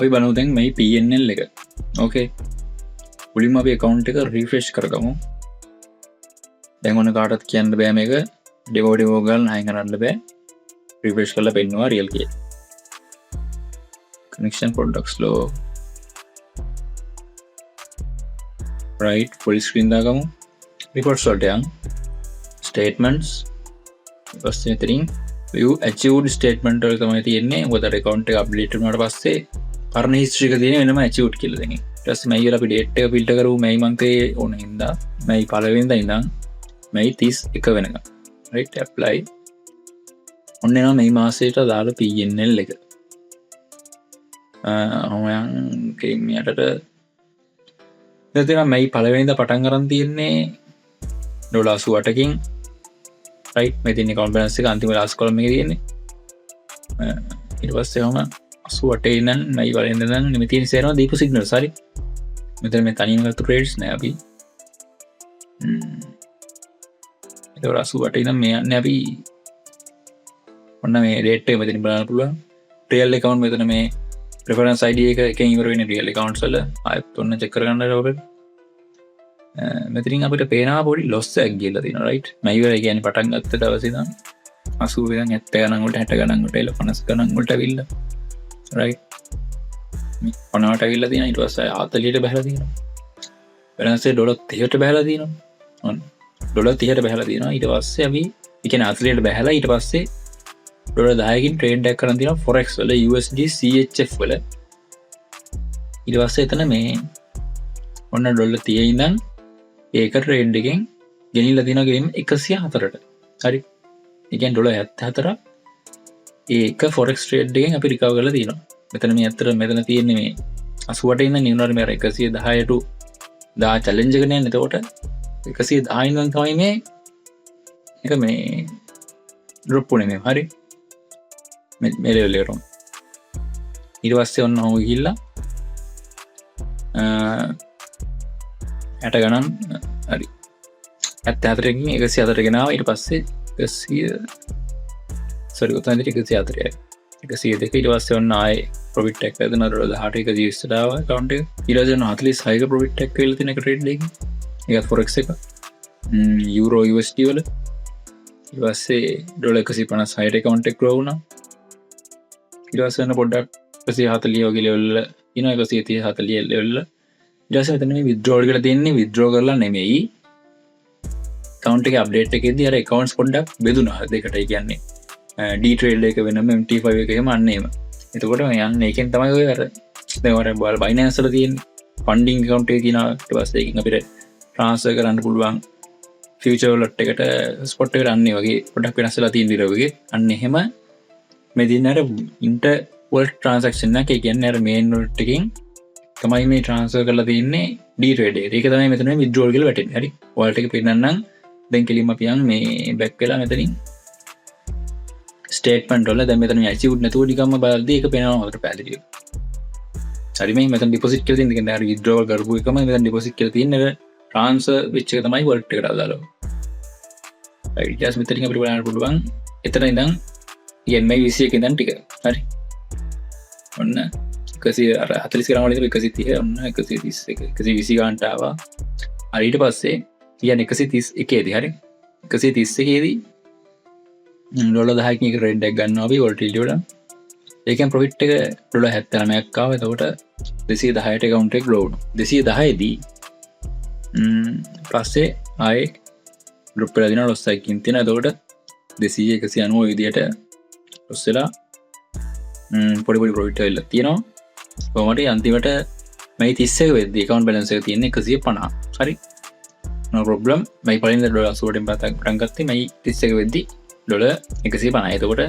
අපි බලමු දැන් මේ PNL එක. ඕකේ. මුලින්ම අපි account එක refresh කරගමු. දැන් ඔන්න කාටවත් කියන්න බෑ මේක demo ගාලා නැහින් කරන්න බෑ. refresh කරලා පෙන්නවා real කියලා. connection product slow. right full screen දාගමු. reports වලට යන්. statements ඊපස්සේ මෙතනින් view achieved statement වල තමයි තියෙන්නේ. මොකද account එක update වුණාට පස්සේ පරණ history එක තියෙන වෙනම achieved කියලා දෙන්නේ. ඊට පස්සේ මේ ඉවර අපි date එක filter කරමු මේ month එකේ ඕන හින්දා මේ පළවෙනිදා ඉඳන් මේ 31 වෙනකම්. right apply. ඔන්න එනවා මේ මාසයට දාලා PNL එක. ඔයන් ගේම් යටට දැන් මේ පළවෙනිදා පටන් ගන්න තියෙන්නේ $88කින්. right මේ තියෙන account balance එක අන්තිම last column එකේ තියෙන්නේ. ඊට පස්සේ වම 88 ඉඳන් මේ වලින්ද නම් මේ තියෙන සේරම දීපු signals හරි. මෙතන මේ තනියම ගත්ත trades නෑ අපි. ඒක 88 ඉඳන් මේ යන්නේ අපි ඔන්න මේ date එක මෙතනින් බලන්න පුළුවන්. real account මෙතන මේ preference ID එක එකෙන් ඉවර වෙන්නේ real accounts වල. ආයෙත් ඔන්න check කරගන්න ඕනේ. මෙතනින් අපිට පේනවා පොඩි loss එකක් ගිහලා තියෙනවා right. මේ ඉවර කියන්නේ පටන් ගත්ත දවසේ ඉඳන් 80 ඉඳන් 70 ගණන් වලට 60 ගණන් වලට 50 ගණන් වලට අවිල්ලා right. මේ 50ට අවිල්ලා තියෙනවා ඊට පස්සේ 40ට බහලා තියෙනවා. වෙනස්සේ $30ට බහලා තියෙනවා. ඔන්න $30ට බහලා තියෙනවා. ඊට පස්සේ අපි ඒ කියන්නේ 40ට බහලා ඊට පස්සේ $10කින් trade එකක් කරන් තියෙනවා forex වල USD CHF වල. ඊට පස්සේ එතන මේ ඔන්න $30 ඉඳන් ඒක trade එකෙන් ගෙනිලා තියෙනවා ගෙලින් 104ට. හරි. ඒ කියන්නේ $74 ඒක forex trade එකෙන් අපි recover කරලා තියෙනවා. මෙතන මේ අතර මෙතන තියෙන්නේ මේ 88 ඉඳන් නිවුණාට මේ 110ට දා challenge එක නෑනේ. එතකොට 110 ඉඳන් තමයි මේ එක මේ drop වුනේ මේ. හරි. මේ level එකට. ඊට පස්සේ ඔන්න ඔහොම ගිහිල්ලා 60 ගණන් හරි 74කින් 104 ගෙනාව. ඊට පස්සේ 100 sorry උතනදී 104යි 102 ඊට පස්සේ ඔන්න ආයේ profit tag එකද නතර 18 එක ජීවිතයට ආවා account එක. ඊට පස්සේ 46 ක profit tag කියලා තියෙන එක trade එකකින් ඒක forex එක euro USD වල. ඊට පස්සේ $156ට account එක grow වුණා. ඊට පස්සේ ඔන්න පොඩ්ඩක් 140 වගේ level වල ඉනවා 130 40 level වල. ඊට පස්සේ මෙතන මේ withdrawal කියලා තියෙන්නේ withdraw කරලා නෙමෙයි account එකේ update එකේදී අර accounts පොඩ්ඩක් බෙදුනා දෙකට. ඒ කියන්නේ D trade එක වෙනම MT5 එක එහෙම අන්න එහෙම. එතකොට යන්නේ ඒකෙන් තමයි ඔය අර දැන් ඔය Binance වල තියෙන funding account එකේ තියෙනවා. ඊට පස්සේ ඒකෙන් අපිට transfer කරන්න පුළුවන් future wallet එකට spot එකට අන්නේ වගේ පොඩ්ඩක් වෙනස් වෙලා තියෙන විදිහ වගේ. අන්න එහෙම මේ දින අර inter wallet transaction එක. ඒ කියන්නේ අර main wallet එකෙන් තමයි මේ transfer කරලා තියෙන්නේ D trade එක. ඒක තමයි මෙතන withdrawal කියලා වැටෙන්නේ. හරි. wallet එක පෙන්නන්නම්. දැන් කෙලින්ම අපි යන් මේ back වෙලා මෙතනින් statement වල දැන් මෙතන මේ achieved නැතුව නිකම්ම බලද්දී ඒක පේනවා හොඳට පැහැදිලිව. හරි මේ මෙතන deposit කියලා තියෙන එක withdrawal කරපු එකම මෙතන deposit කියලා තියෙන එක transfer වෙච්ච එක තමයි wallet එකට අදාළව. right just මෙතනින් අපිට බලන්න පුළුවන් එතන ඉඳන් කියන්නේ මේ 21 ඉඳන් ටික. හරි. ඔන්න 140 ග්‍රාම් වල 130 ඔන්න 131 120 ගානට ආවා. හරි ඊට පස්සේ කියන්නේ 131 දී හරි 131 දී $10කින් එක trade එකක් ගන්නවා අපි volatility වල. ඒකෙන් profit එක $79ක් ආවා. එතකොට 210ට account එක grow වුණා. 210 දී පස්සේ ආයේ drop වෙලා දිනවා loss එකකින් තියෙනවා. එතකොට 200 190 විදියට loss වෙලා පොඩි profit වෙලා තියෙනවා. කොහොමද අන්තිමට මේ 31 වෙද්දී account balance එක තියෙන්නේ 150. හරි. no problem. මේ පළවෙනි $80න් පටන් ගත්තේ මේ 31 වෙද්දී $150. එතකොට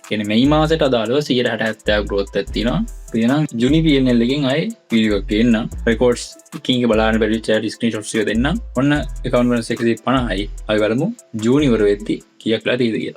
කියන්නේ මේ මාසෙට අදාළව 160ක් growth එකක් තියෙනවා. එහෙනම් Juni PNL එකෙන් ආයේ වීඩියෝ එකක් ගේන්න. records එකකින් බලන්න බැරි chat screenshots එක දෙන්න. ඔන්න account balance 150යි. ආයෙ බලමු Juni වර වෙද්දී කීයක් ලා තියෙද කියලා.